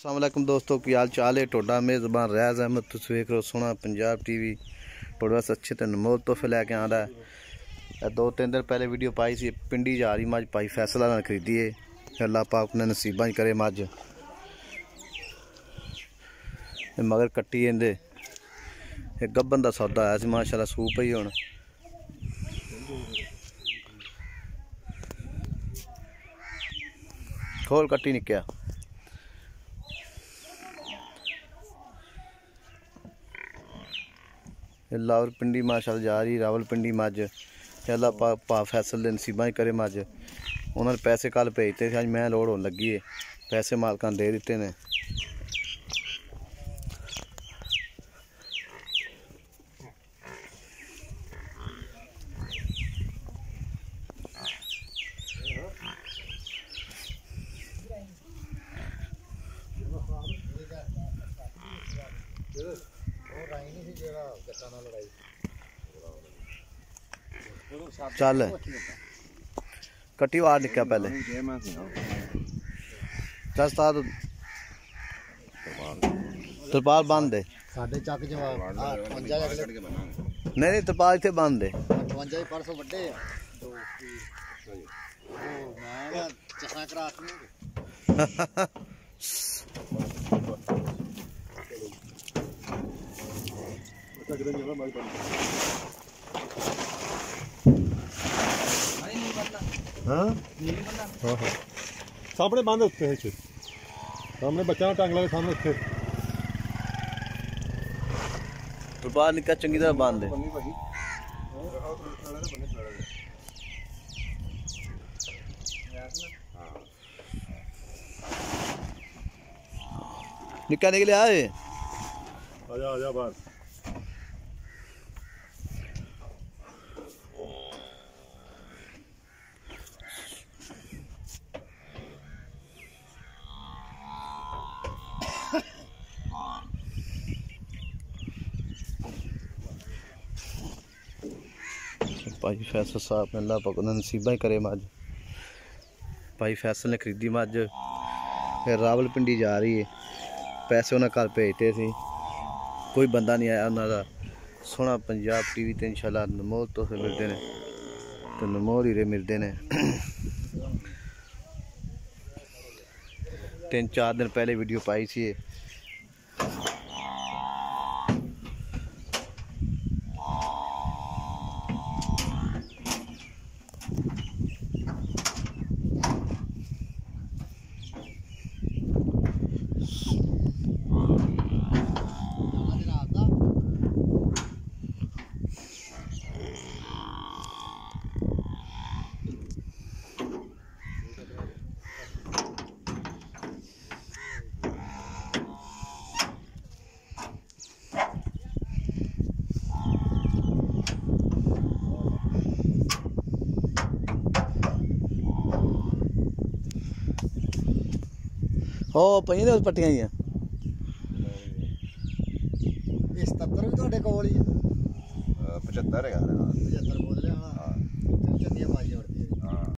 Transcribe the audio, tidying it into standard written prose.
अस्सलाम वालेकुम दोस्तों की हाल चाल है। टोडा मेज़बान रियाज अहमद तुम वेख रहे हो सोना पंजाब टीवी। टोडा अच्छे तो अनमोल तोहफे लैके आ रहा है। 2-3 दिन पहले वीडियो पाई सी पिंडी जा रही मज भाई फैसला ने खरीदी है। अल्लाह पाक ने नसीबा करे मज मगर कट्टी इंदे गब्बन का सौदा आया माशाल्लाह सूप ही हुण खोल कट्टी निकया लाहौर पिंडी माशाल्लाह जा रही रावलपिंडी मज अल्लाह पा फैसल दे नसीबा करे मज उन्होंने पैसे कल भेजते थे अज मैं लोड़ होने लगी है पैसे मालकां दे दिते ने। चल कट्टी वार निकया पहले चल तरपाल बंद दे नहीं तरपाल इतने बंद दे सामने बंद उत्ते सामने बच्चा टंग लगे सामने उत्ते तरपाल निकया चंगी तरह बंद है। निकया निकलिया आजा बाहर भाई फैसल साहब ने अल्लाह पाक नसीबा ही करे मज भाई फैसल ने खरीदी मज फिर रावलपिंडी जा रही है पैसे उन्हें कल भेजते थे कोई बंदा नहीं आया उन्होंने सोना पंजाब टीवी ते इंशाल्लाह अनमोल तोहफे मिलते हैं तो अनमोल हीरे मिलते हैं। 3-4 दिन पहले वीडियो पाई सी हो पई ने पट्टियां ही 77 भी ਤੁਹਾਡੇ ਕੋਲ ਹੀ 75 है 75 ਬੋਲ ਰਿਹਾ ਹਾਂ ਚੰਗੀਆਂ ਪਾਈ ਹੋਰ